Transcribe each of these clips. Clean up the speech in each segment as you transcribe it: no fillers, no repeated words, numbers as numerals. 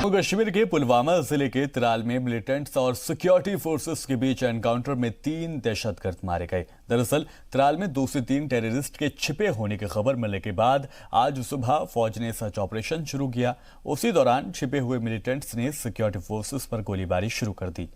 जम्मू कश्मीर के पुलवामा जिले के त्राल में मिलिटेंट्स और सिक्योरिटी फोर्सेस के बीच एनकाउंटर में 3 दहशतगर्द मारे गए। दरअसल त्राल में 2 से 3 टेररिस्ट के छिपे होने की खबर मिलने के बाद आज सुबह फौज ने सर्च ऑपरेशन शुरू किया। उसी दौरान छिपे हुए मिलिटेंट्स ने सिक्योरिटी फोर्सेस पर गोलीबारी शुरू कर दी।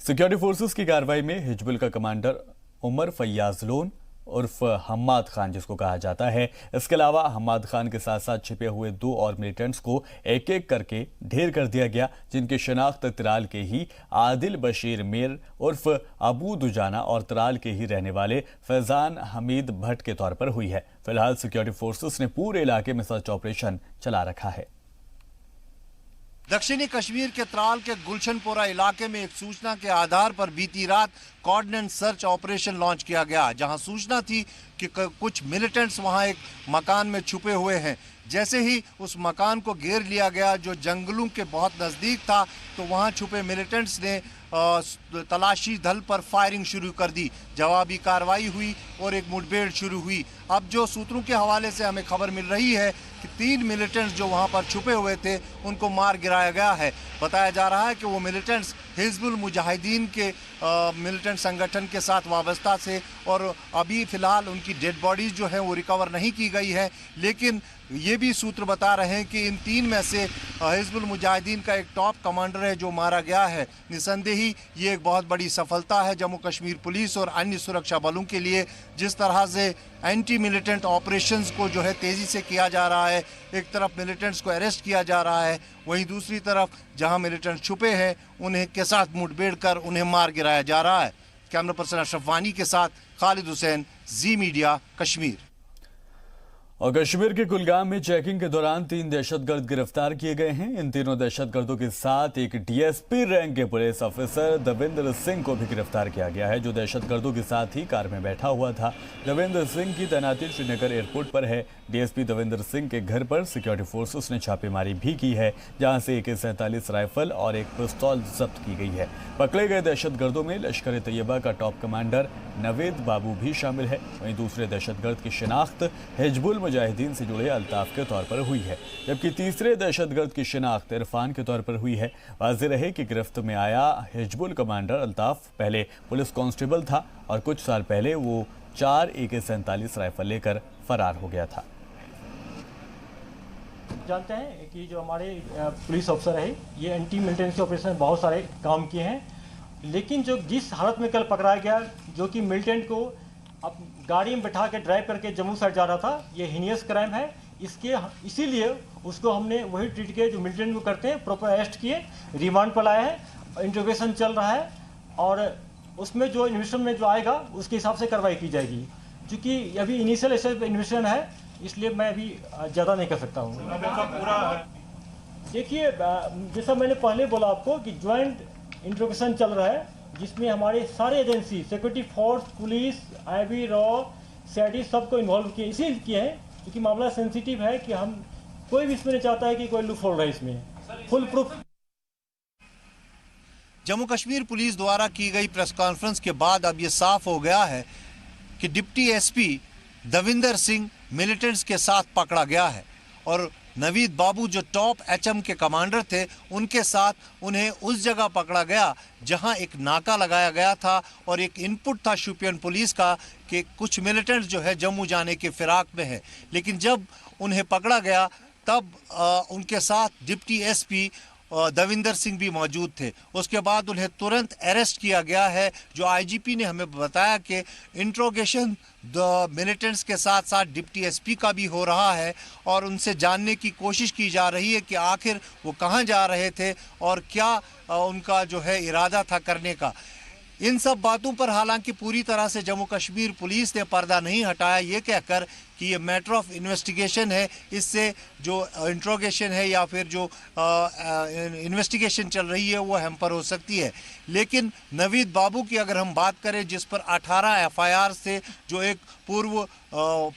सिक्योरिटी फोर्सेस की कार्रवाई में हिजबुल का कमांडर उमर फैयाज लोन उर्फ हम्माद खान जिसको कहा जाता है, इसके अलावा हम्माद खान के साथ साथ छिपे हुए 2 और मिलिटेंट्स को एक एक करके ढेर कर दिया गया, जिनकी शिनाख्त त्राल के ही आदिल बशीर मीर उर्फ अबू दुजाना और त्राल के ही रहने वाले फैजान हमीद भट्ट के तौर पर हुई है। फिलहाल सिक्योरिटी फोर्सेस ने पूरे इलाके में सर्च ऑपरेशन चला रखा है। दक्षिणी कश्मीर के त्राल के गुलशनपोरा इलाके में एक सूचना के आधार पर बीती रात कोऑर्डिनेट सर्च ऑपरेशन लॉन्च किया गया, जहां सूचना थी कि कुछ मिलिटेंट्स वहां एक मकान में छुपे हुए हैं। जैसे ही उस मकान को घेर लिया गया जो जंगलों के बहुत नज़दीक था, तो वहां छुपे मिलिटेंट्स ने तलाशी दल पर फायरिंग शुरू कर दी। जवाबी कार्रवाई हुई और एक मुठभेड़ शुरू हुई। अब जो सूत्रों के हवाले से हमें खबर मिल रही है कि 3 मिलिटेंट्स जो वहां पर छुपे हुए थे उनको मार गिराया गया है। बताया जा रहा है कि वो मिलिटेंट्स हिजबुल मुजाहिदीन के मिलिटेंट संगठन के साथ वाबस्ता थे और अभी फिलहाल उनकी डेड बॉडीज जो है वो रिकवर नहीं की गई है। लेकिन ये भी सूत्र बता रहे हैं कि इन 3 में से हिजबुल मुजाहिदीन का एक टॉप कमांडर है जो मारा गया है। निसंदेही ये एक बहुत बड़ी सफलता है जम्मू कश्मीर पुलिस और अन्य सुरक्षा बलों के लिए। जिस तरह से एंटी मिलिटेंट ऑपरेशंस को जो है तेज़ी से किया जा रहा है, एक तरफ मिलिटेंट्स को अरेस्ट किया जा रहा है, वहीं दूसरी तरफ जहां मिलिटेंट छुपे हैं उन्हें के साथ मुठभेड़ कर उन्हें मार गिराया जा रहा है। कैमरा पर्सन अशरफ वानी के साथ खालिद हुसैन, जी मीडिया कश्मीर। और कश्मीर के कुलगाम में चेकिंग के दौरान 3 दहशतगर्द गिरफ्तार किए गए हैं। इन तीनों दहशतगर्दों के साथ एक डीएसपी रैंक के पुलिस ऑफिसर दविंदर सिंह को भी गिरफ्तार किया गया है, जो दहशतगर्दों के साथ ही कार में बैठा हुआ था। दविंदर सिंह की तैनाती श्रीनगर एयरपोर्ट पर है। डीएसपी दविंदर सिंह के घर पर सिक्योरिटी फोर्सेस ने छापेमारी भी की है, जहां से AK-47 राइफल और एक पिस्तौल जब्त की गई है। पकड़े गए दहशतगर्दों में लश्कर तैयबा का टॉप कमांडर नवेद बाबू भी शामिल है। वहीं दूसरे दहशतगर्द की शिनाख्त हिजबुल मुजाहिदीन से जुड़े अल्ताफ के तौर पर हुई है, जबकि तीसरे दहशतगर्द की शिनाख्त इरफान के तौर पर हुई है। वाज़ेह रहे कि गिरफ्त में आया हिजबुल कमांडर अल्ताफ पहले पुलिस कांस्टेबल था और कुछ साल पहले वो 4 AK-47 राइफल लेकर फरार हो गया था। जानते हैं कि जो हमारे पुलिस अफसर है ये एंटी मिलिटेंसी ऑपरेशन में बहुत सारे काम किए हैं, लेकिन जो जिस हालत में कल पकड़ाया गया, जो कि मिलिटेंट को अब गाड़ी में बैठा के ड्राइव करके जम्मू साइड जा रहा था, ये हीनियस क्राइम है। इसीलिए उसको हमने वही ट्रीट किया जो मिलिटेंट को करते हैं, प्रॉपर अरेस्ट किए, रिमांड पर लाए हैं, इंट्रोगेशन चल रहा है और उसमें जो इन्वेस्टिगेशन में जो आएगा उसके हिसाब से कार्रवाई की जाएगी। क्योंकि अभी इनिशियल इन्वेस्टिगेशन है, इसलिए मैं अभी ज़्यादा नहीं कर सकता हूँ। देखिए, जैसा मैंने पहले बोला आपको कि ज्वाइंट इंट्रोगेशन चल रहा है, जिसमें हमारे सारे agency, security force, police, IB, raw, CID सबको इन्वॉल्व किए, इसीलिए किए हैं क्योंकि मामला सेंसिटिव है कि हम कोई भी इसमें नहीं चाहता है कि कोई लूप होल रहे इसमें। Full proof. Jammu Kashmir police द्वारा की गई प्रेस कॉन्फ्रेंस के बाद अब ये साफ हो गया है कि deputy SP Davinder Singh militants के साथ पकड़ा गया है और नवीद बाबू जो टॉप HM के कमांडर थे उनके साथ उन्हें उस जगह पकड़ा गया जहां एक नाका लगाया गया था और एक इनपुट था शोपियान पुलिस का कि कुछ मिलिटेंट्स जो है जम्मू जाने के फिराक में है। लेकिन जब उन्हें पकड़ा गया तब उनके साथ डिप्टी SP दविंदर सिंह भी मौजूद थे। उसके बाद उन्हें तुरंत अरेस्ट किया गया है। जो IGP ने हमें बताया कि इंट्रोगेशन मिलिटेंट्स के साथ साथ डिप्टी SP का भी हो रहा है और उनसे जानने की कोशिश की जा रही है कि आखिर वो कहां जा रहे थे और क्या उनका जो है इरादा था करने का। इन सब बातों पर हालांकि पूरी तरह से जम्मू कश्मीर पुलिस ने पर्दा नहीं हटाया, ये कहकर कि ये मैटर ऑफ इन्वेस्टिगेशन है, इससे जो इंट्रोगेशन है या फिर जो इन्वेस्टिगेशन चल रही है वो हैम्पर हो सकती है। लेकिन नवीद बाबू की अगर हम बात करें, जिस पर 18 FIR से, जो एक पूर्व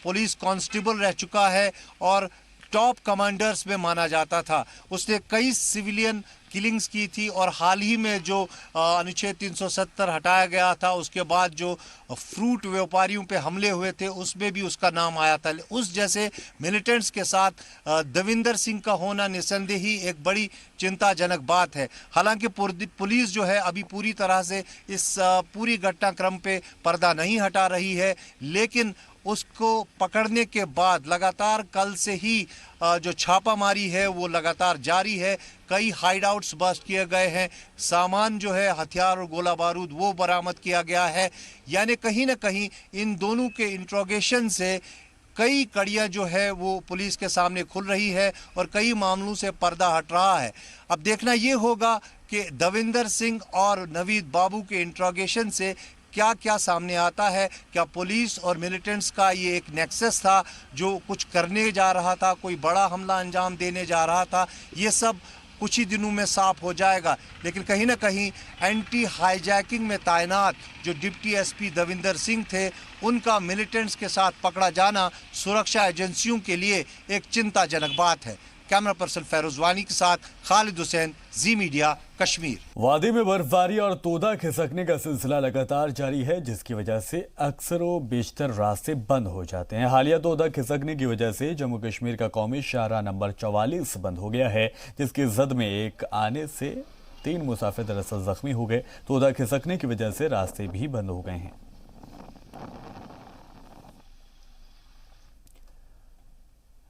पुलिस कांस्टेबल रह चुका है और टॉप कमांडर्स में माना जाता था। उसने कई सिविलियन किलिंग्स की थी और हाल ही में जो अनुच्छेद 370 हटाया गया था, उसके बाद जो फ्रूट व्यापारियों पे हमले हुए थे उसमें भी उसका नाम आया था। उस जैसे मिलिटेंट्स के साथ दविंदर सिंह का होना निस्संदेह ही एक बड़ी चिंताजनक बात है। हालांकि पुलिस जो है अभी पूरी तरह से इस पूरी घटनाक्रम पे पर्दा नहीं हटा रही है, लेकिन उसको पकड़ने के बाद लगातार कल से ही जो छापामारी है वो लगातार जारी है। कई हाइड आउट्स बस्ट किए गए हैं, सामान जो है हथियार और गोला बारूद वो बरामद किया गया है। यानी कहीं ना कहीं इन दोनों के इंट्रोगेशन से कई कड़ियां जो है वो पुलिस के सामने खुल रही है और कई मामलों से पर्दा हट रहा है। अब देखना ये होगा कि दविंदर सिंह और नवीद बाबू के इंट्रोगेशन से क्या क्या सामने आता है। क्या पुलिस और मिलिटेंट्स का ये एक नेक्सस था जो कुछ करने जा रहा था, कोई बड़ा हमला अंजाम देने जा रहा था, ये सब कुछ ही दिनों में साफ हो जाएगा। लेकिन कहीं ना कहीं एंटी हाईजैकिंग में तैनात जो डिप्टी एसपी दविंदर सिंह थे, उनका मिलिटेंट्स के साथ पकड़ा जाना सुरक्षा एजेंसियों के लिए एक चिंताजनक बात है। कैमरा पर्सन फैरोज वानी के साथ खालिद हुसैन, जी मीडिया, कश्मीर। वादी में बर्फबारी और तोदा खिसकने का सिलसिला लगातार जारी है, जिसकी वजह से अक्सर व बेशतर रास्ते बंद हो जाते हैं। हालिया तोदा खिसकने की वजह से जम्मू कश्मीर का कौमी शाहराह नंबर 44 बंद हो गया है, जिसकी जद में एक आने से 3 मुसाफिर दरअसल जख्मी हो गए। तोदा खिसकने की वजह से रास्ते भी बंद हो गए हैं।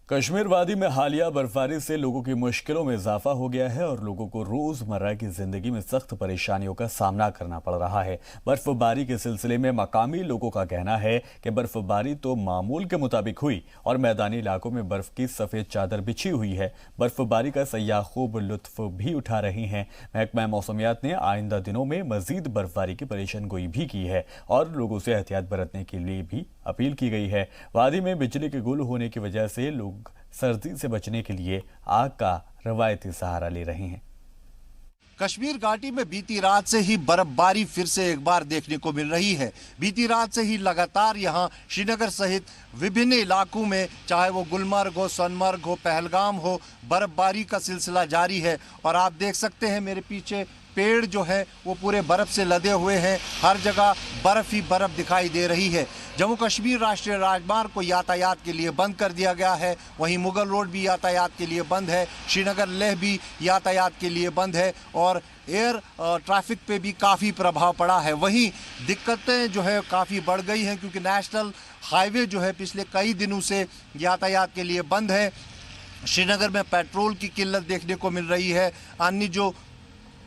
कश्मीर वादी में हालिया बर्फबारी से लोगों की मुश्किलों में इजाफा हो गया है और लोगों को रोजमर्रा की जिंदगी में सख्त परेशानियों का सामना करना पड़ रहा है। बर्फबारी के सिलसिले में मकामी लोगों का कहना है कि बर्फबारी तो मामूल के मुताबिक हुई और मैदानी इलाकों में बर्फ की सफेद चादर बिछी हुई है। बर्फबारी का सयाह खूब लुत्फ भी उठा रहे हैं। महकमा मौसमियात ने आइंदा दिनों में मजीद बर्फबारी की पेशेन गोई भी की है और लोगों से एहतियात बरतने के लिए भी अपील की गई है। वादी में बिजली के गुल होने की वजह से लोग सर्दी से बचने के लिए आग का रवायती सहारा ले रहे हैं। कश्मीर घाटी में बीती रात से ही बर्फबारी फिर से एक बार देखने को मिल रही है। बीती रात से ही लगातार यहां श्रीनगर सहित विभिन्न इलाकों में, चाहे वो गुलमर्ग हो, सोनमर्ग हो, पहलगाम हो, बर्फबारी का सिलसिला जारी है। और आप देख सकते हैं मेरे पीछे पेड़ जो है वो पूरे बर्फ से लदे हुए हैं, हर जगह बर्फ ही बर्फ दिखाई दे रही है। जम्मू कश्मीर राष्ट्रीय राजमार्ग को यातायात के लिए बंद कर दिया गया है, वहीं मुगल रोड भी यातायात के लिए बंद है, श्रीनगर लेह भी यातायात के लिए बंद है और एयर ट्रैफिक पे भी काफ़ी प्रभाव पड़ा है। वहीं दिक्कतें जो है काफ़ी बढ़ गई हैं क्योंकि नेशनल हाईवे जो है पिछले कई दिनों से यातायात के लिए बंद है। श्रीनगर में पेट्रोल की किल्लत देखने को मिल रही है, अन्य जो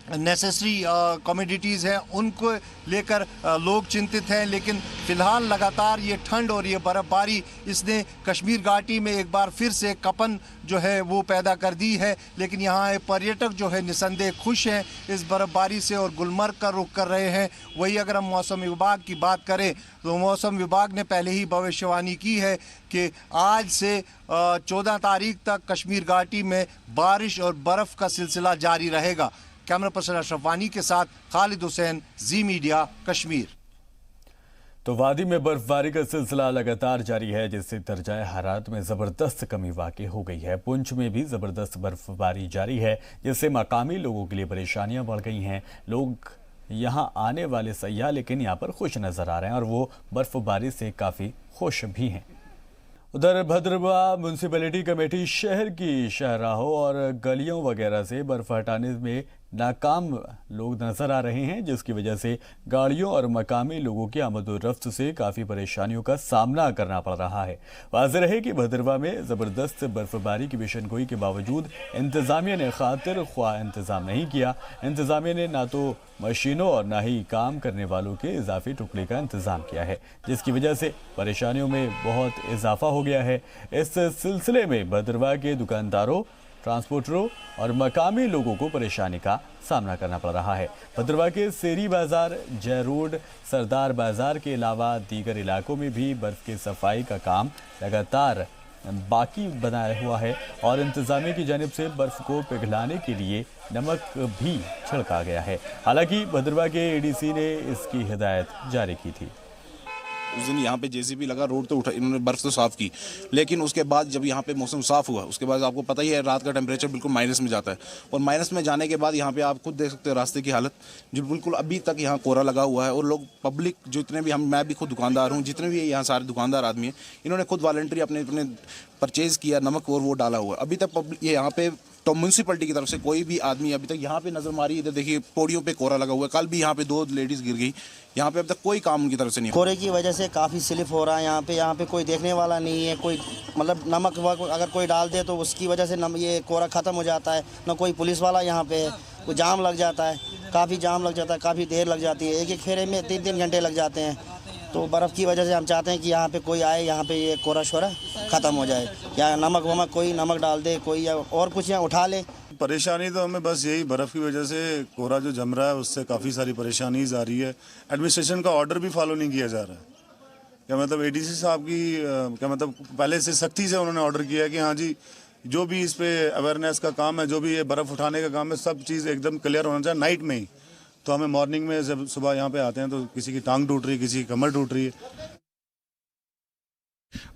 नेसेसरी कमोडिटीज़ हैं उनको लेकर लोग चिंतित हैं। लेकिन फ़िलहाल लगातार ये ठंड और ये बर्फ़बारी इसने कश्मीर घाटी में एक बार फिर से कपन जो है वो पैदा कर दी है। लेकिन यहाँ पर्यटक जो है निसंदेह खुश हैं इस बर्फ़बारी से और गुलमर्ग का रुख कर रहे हैं। वही अगर हम मौसम विभाग की बात करें तो मौसम विभाग ने पहले ही भविष्यवाणी की है कि आज से 14 तारीख तक कश्मीर घाटी में बारिश और बर्फ़ का सिलसिला जारी रहेगा। कैमरा पर्सन अशरफ वानी के साथ खालिद हुसैन, जी मीडिया, कश्मीर। तो वादी में बर्फबारी का सिलसिला लगातार जारी है, जिससे दर्जाए हरारत में जबरदस्त कमी वाक़ई हो गई है। पुंछ में भी जबरदस्त बर्फबारी जारी है, जिससे मकामी लोगों के लिए परेशानियां बढ़ गई हैं। लोग यहां आने वाले सयाह लेकिन यहां पर खुश नजर आ रहे हैं और वो बर्फबारी से काफ़ी खुश भी हैं। उधर भद्रवाह म्यूनसिपैलिटी कमेटी शहर की शाहराहों और गलियों वगैरह से बर्फ हटाने में नाकाम लोग नजर आ रहे हैं, जिसकी वजह से गाड़ियों और मकामी लोगों की आमद-ओ-रफ्त से काफ़ी परेशानियों का सामना करना पड़ रहा है। वाज़ेह रहे कि भद्रवाह में ज़बरदस्त बर्फबारी की पेशेनगोई के बावजूद इंतज़ामिया ने खातिर ख्वाह इंतज़ाम नहीं किया। इंतज़ामिया ने ना तो मशीनों और ना ही काम करने वालों के इजाफी टुकड़े का इंतज़ाम किया है, जिसकी वजह से परेशानियों में बहुत इजाफा हो गया है। इस सिलसिले में भद्रवाह के दुकानदारों, ट्रांसपोर्टरों और मकामी लोगों को परेशानी का सामना करना पड़ रहा है। भद्रवाह के सेरी बाजार, जय रोड, सरदार बाजार के अलावा दीगर इलाकों में भी बर्फ की सफाई का काम लगातार बाकी बनाया हुआ है और इंतजामिया की जानिब से बर्फ को पिघलाने के लिए नमक भी छिड़का गया है। हालांकि भद्रवाह के एडीसी ने इसकी हिदायत जारी की थी। उस दिन यहाँ पे जेसीबी लगा, रोड तो उठा, इन्होंने बर्फ़ तो साफ़ की, लेकिन उसके बाद जब यहाँ पे मौसम साफ़ हुआ उसके बाद आपको पता ही है रात का टेम्परेचर बिल्कुल माइनस में जाता है, और माइनस में जाने के बाद यहाँ पे आप खुद देख सकते हैं रास्ते की हालत, जो बिल्कुल अभी तक यहाँ कोहरा लगा हुआ है। और लोग पब्लिक जितने भी, मैं भी खुद दुकानदार हूँ, जितने भी यहाँ सारे दुकानदार आदमी हैं, इन्होंने खुद वॉलंटरी अपने परचेज़ किया नमक और वो डाला हुआ है। अभी तक पब्लिक ये यहाँ पे तो म्यूनसिपलिटी की तरफ से कोई भी आदमी अभी तक यहाँ पे नजर मारी, इधर देखिए पौड़ियों पे कोहरा लगा हुआ है, कल भी यहाँ पे 2 लेडीज गिर गई, यहाँ पे अब तक कोई काम उनकी तरफ से नहीं। कोहरे की वजह से काफ़ी स्लिप हो रहा है यहाँ पे कोई देखने वाला नहीं है, कोई मतलब नमक अगर कोई डाल दे तो उसकी वजह से ये कोहरा ख़त्म हो जाता है, ना कोई पुलिस वाला यहाँ पे है, कोई जाम लग जाता है, काफ़ी जाम लग जाता है, काफ़ी देर लग जाती है, एक फेरे में 3-3 घंटे लग जाते हैं। तो बर्फ़ की वजह से हम चाहते हैं कि यहाँ पे कोई आए, यहाँ पे ये कोहरा शोरा ख़त्म हो जाए, या नमक वमक कोई नमक डाल दे कोई, या और कुछ यहाँ उठा ले। परेशानी तो हमें बस यही बर्फ़ की वजह से कोहरा जो जम रहा है उससे काफ़ी सारी परेशानी आ रही है। एडमिनिस्ट्रेशन का ऑर्डर भी फॉलो नहीं किया जा रहा है। क्या मतलब एडीसी साहब की क्या मतलब पहले से सख्ती से उन्होंने ऑर्डर किया है कि हाँ जी जो भी इस पे अवेयरनेस का काम है, जो भी ये बर्फ़ उठाने का काम है, सब चीज़ एकदम क्लियर होना चाहिए नाइट में ही। तो हमें मॉर्निंग में जब सुबह यहाँ पे आते हैं तो किसी की टांग टूट रही है, किसी की कमर टूट रही है।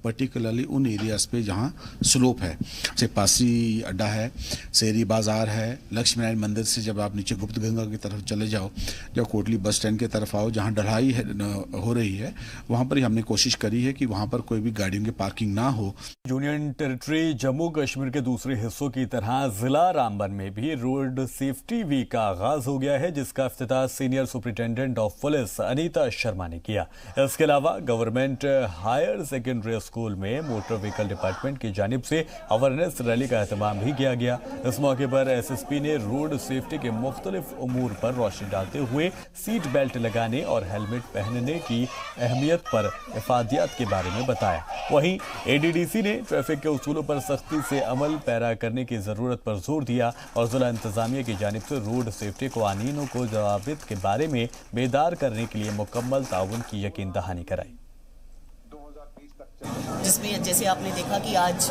पर्टिकुलरली उन एरियाज़ पे जहाँ स्लोप है, जैसे पासी अड्डा है, शेरी बाज़ार है, लक्ष्मी नारायण मंदिर से जब आप नीचे गुप्त गंगा की तरफ चले जाओ, जब कोटली बस स्टैंड की तरफ आओ, जहाँ ढलाई है हो रही है, वहाँ पर ही हमने कोशिश करी है कि वहाँ पर कोई भी गाड़ियों की पार्किंग ना हो। यूनियन टेरिटरी जम्मू कश्मीर के दूसरे हिस्सों की तरह जिला रामबन में भी रोड सेफ्टी वीक का आगाज हो गया है, जिसका इफ्तिताह senior superintendent of police Anita Sharma ने किया। इसके अलावा गवर्नमेंट हायर सेकेंडरी स्कूल में मोटर व्हीकल डिपार्टमेंट की जानिब से अवेयरनेस रैली का एहतमाम भी किया गया। इस मौके पर एसएसपी ने रोड सेफ्टी के मुख्तलिफ उमूर पर रोशनी डालते हुए सीट बेल्ट लगाने और हेलमेट पहनने की अहमियत पर इफादियत के बारे में बताया। वहीं एडीडीसी ने ट्रैफिक के उसूलों पर सख्ती से अमल पैरा करने की जरूरत पर जोर दिया और जिला इंतजामिया की जानिब से रोड सेफ्टी कवानीनों को ज़वाबित के बारे में बेदार करने के लिए मुकम्मल ताउन की यकीन दहानी कराई, जिसमें जैसे आपने देखा कि आज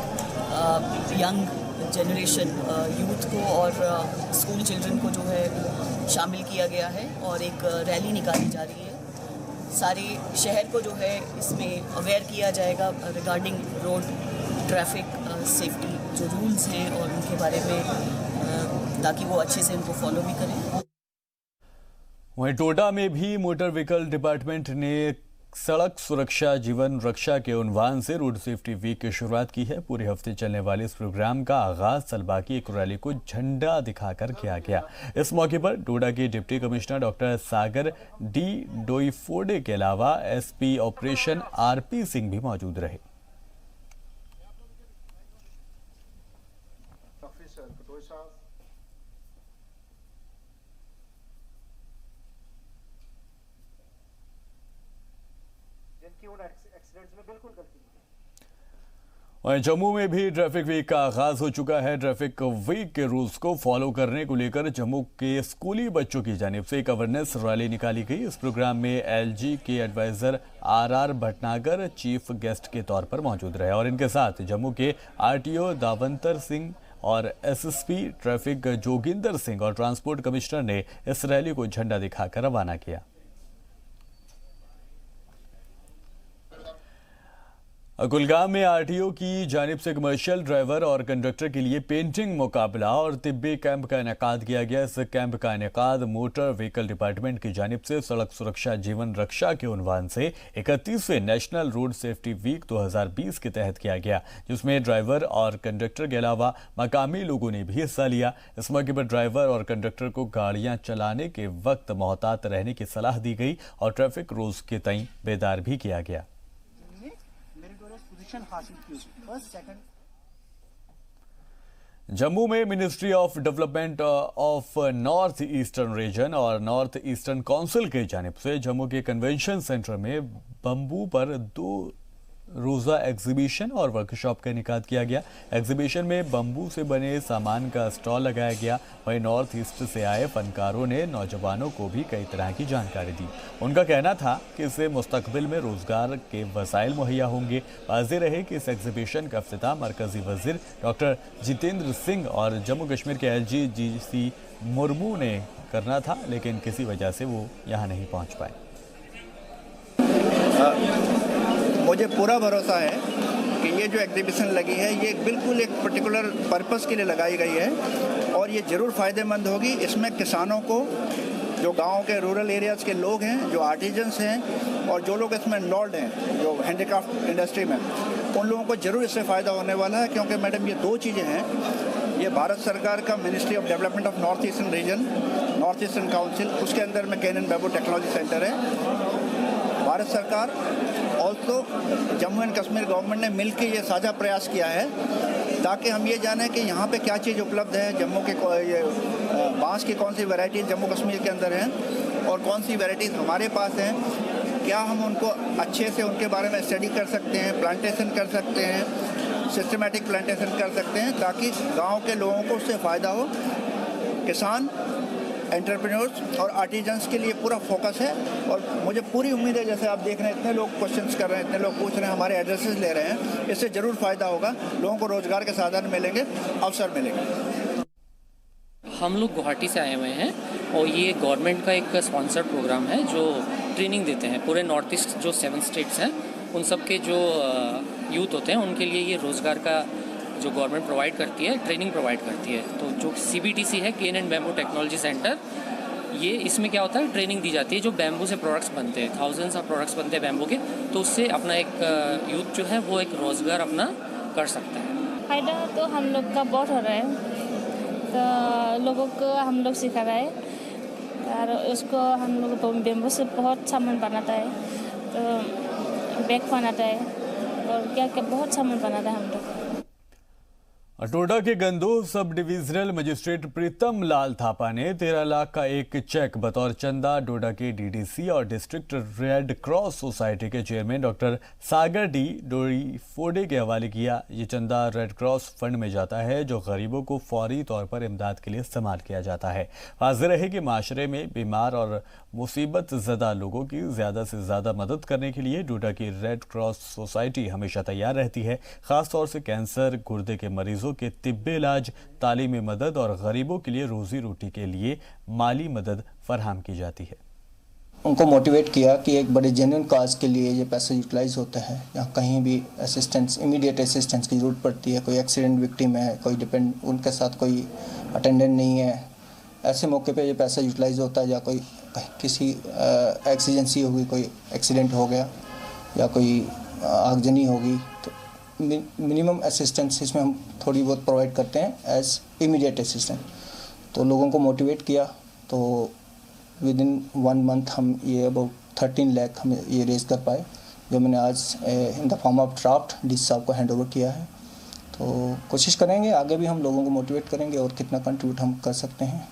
यंग जनरेशन यूथ को और स्कूल चिल्ड्रन को जो है शामिल किया गया है और एक रैली निकाली जा रही है। सारे शहर को जो है इसमें अवेयर किया जाएगा रिगार्डिंग रोड ट्रैफिक सेफ्टी जो रूल्स हैं और उनके बारे में, ताकि वो अच्छे से उनको फॉलो भी करें। वहीं टोडा में भी मोटर व्हीकल डिपार्टमेंट ने सड़क सुरक्षा जीवन रक्षा के उन्वान से रोड सेफ्टी वीक की शुरुआत की है। पूरे हफ्ते चलने वाले इस प्रोग्राम का आगाज सलबा की एक रैली को झंडा दिखाकर किया गया। इस मौके पर डोडा के डिप्टी कमिश्नर डॉक्टर सागर डी डोईफोडे के अलावा एसपी ऑपरेशन आरपी सिंह भी मौजूद रहे। और जम्मू में भी ट्रैफिक वीक का आगाज हो चुका है। ट्रैफिक वीक के रूल्स को फॉलो करने को लेकर जम्मू के स्कूली बच्चों की जानिब से एक अवेयरनेस रैली निकाली गई। इस प्रोग्राम में एलजी के adviser RR Bhatnagar chief guest के तौर पर मौजूद रहे और इनके साथ जम्मू के आरटीओ दावंतर सिंह और एसएसपी ट्रैफिक जोगिंदर सिंह और ट्रांसपोर्ट कमिश्नर ने इस रैली को झंडा दिखाकर रवाना किया। कुलगाम में आरटीओ की जानिब से कमर्शियल ड्राइवर और कंडक्टर के लिए पेंटिंग मुकाबला और तिब्बी कैंप का इनेकाद किया गया। इस कैंप का इनेकाद मोटर व्हीकल डिपार्टमेंट की जानिब से सड़क सुरक्षा जीवन रक्षा के उन्वान से 31वें नेशनल रोड सेफ्टी वीक 2020 के तहत किया गया, जिसमें ड्राइवर और कंडक्टर के अलावा मकामी लोगों ने भी हिस्सा लिया। इस मौके पर ड्राइवर और कंडक्टर को गाड़ियां चलाने के वक्त मोहतात रहने की सलाह दी गई और ट्रैफिक रूल्स के तय बेदार भी किया गया। जम्मू में ministry of development of north eastern region और नॉर्थ ईस्टर्न काउंसिल के जानिब से जम्मू के कन्वेंशन सेंटर में बम्बू पर 2 रोज़ा एग्जीबिशन और वर्कशॉप का इनेकाद किया गया। एग्जीबिशन में बम्बू से बने सामान का स्टॉल लगाया गया। वहीं नॉर्थ ईस्ट से आए फनकारों ने नौजवानों को भी कई तरह की जानकारी दी। उनका कहना था कि इससे मुस्तकबिल में रोजगार के वसाइल मुहैया होंगे। वाज़ेह रहे कि इस एग्जीबिशन का इफ्तिताह मरकजी वजीर डॉक्टर जितेंद्र सिंह और जम्मू कश्मीर के एलजी जीसी मुर्मू ने करना था, लेकिन किसी वजह से वो यहाँ नहीं पहुँच पाए। मुझे पूरा भरोसा है कि ये जो एग्जीबिशन लगी है ये बिल्कुल एक पर्टिकुलर पर्पस के लिए लगाई गई है और ये ज़रूर फ़ायदेमंद होगी। इसमें किसानों को, जो गांव के रूरल एरियाज़ के लोग हैं, जो आर्टिजन्स हैं और जो लोग इसमें इन्वॉल्व हैं, जो हैंडीक्राफ्ट इंडस्ट्री में, उन लोगों को ज़रूर इससे फ़ायदा होने वाला है। क्योंकि मैडम ये दो चीज़ें हैं, ये भारत सरकार का ministry of development of north eastern region, north eastern council, उसके अंदर में cane and bamboo technology centre है। भारत सरकार also Jammu and Kashmir government ने मिलकर ये साझा प्रयास किया है ताकि हम ये जानें कि यहाँ पे क्या चीज़ उपलब्ध है, जम्मू के ये बांस की कौन सी वैरायटीज़ जम्मू कश्मीर के अंदर हैं और कौन सी वैरायटीज़ हमारे पास हैं, क्या हम उनको अच्छे से उनके बारे में स्टडी कर सकते हैं, प्लांटेशन कर सकते हैं, सिस्टमेटिक प्लांटेशन कर सकते हैं ताकि गांव के लोगों को उससे फ़ायदा हो। किसान, एंटरप्रेन्योर्स और आर्टिजन्स के लिए पूरा फोकस है और मुझे पूरी उम्मीद है, जैसे आप देख रहे हैं इतने लोग क्वेश्चंस कर रहे हैं, इतने लोग पूछ रहे हैं, हमारे एड्रेसेस ले रहे हैं, इससे ज़रूर फ़ायदा होगा, लोगों को रोज़गार के साधन मिलेंगे, अवसर मिलेंगे। हम लोग गुवाहाटी से आए हुए हैं और ये गवर्नमेंट का एक स्पॉन्सर्ड प्रोग्राम है जो ट्रेनिंग देते हैं पूरे नॉर्थ ईस्ट जो 7 स्टेट्स हैं उन सब के जो यूथ होते हैं उनके लिए ये रोज़गार का जो गवर्नमेंट प्रोवाइड करती है, ट्रेनिंग प्रोवाइड करती है। तो जो CBTC है, cane and bamboo technology centre, ये इसमें क्या होता है, ट्रेनिंग दी जाती है। जो बैम्बू से प्रोडक्ट्स बनते हैं, थाउजेंड्स ऑफ प्रोडक्ट्स बनते हैं बैम्बू के, तो उससे अपना एक यूथ जो है वो एक रोज़गार अपना कर सकता है। फ़ायदा तो हम लोग का बहुत हो रहा है, तो लोगों को हम लोग सिखा रहे हैं और उसको हम लोग बैम्बू से बहुत सामान बनाता है, तो बैग बनाता है और क्या क्या बहुत सामान बनाता है हम लोग। अटोडा के गंदोह सब डिविजनल मजिस्ट्रेट प्रीतम लाल थापा ने 13 लाख का एक चेक बतौर चंदा डोडा के DDC और डिस्ट्रिक्ट रेड क्रॉस सोसाइटी के चेयरमैन डॉक्टर सागर डी डोरीफोडे के हवाले किया। ये चंदा रेड क्रॉस फंड में जाता है जो गरीबों को फौरी तौर पर इमदाद के लिए इस्तेमाल किया जाता है। वाज़ेह रहे कि माशरे में बीमार और मुसीबत ज़दा लोगों की ज़्यादा से ज़्यादा मदद करने के लिए डोडा की रेड क्रॉस सोसाइटी हमेशा तैयार रहती है। ख़ास तौर से कैंसर, गुर्दे के मरीजों के तिब्बी इलाज, तालीमी मदद और गरीबों के लिए रोजी रोटी के लिए माली मदद फराहम की जाती है। उनको मोटिवेट किया कि एक बड़े जेन्युइन काज के लिए ये पैसा यूटिलाइज होता है। यहाँ कहीं भी असिस्टेंस, इमीडिएट असिस्टेंस की ज़रूरत पड़ती है, कोई एक्सीडेंट विक्टिम है, कोई डिपेंड, उनके साथ कोई अटेंडेंट नहीं है, ऐसे मौके पे ये पैसा यूटिलाइज होता है। या कोई किसी एक्सीजेंसी होगी, कोई एक्सीडेंट हो गया या कोई आगजनी होगी, तो मिनिमम असिस्टेंस इसमें हम थोड़ी बहुत प्रोवाइड करते हैं एज इमीडिएट असिस्टेंट। तो लोगों को मोटिवेट किया, तो विद इन 1 मंथ हम ये अबाउट 13 लाख हम ये रेज कर पाए, जो मैंने आज in the form of draft DC साहब को हैंड ओवर किया है। तो कोशिश करेंगे आगे भी हम लोगों को मोटिवेट करेंगे और कितना कंट्रीब्यूट हम कर सकते हैं।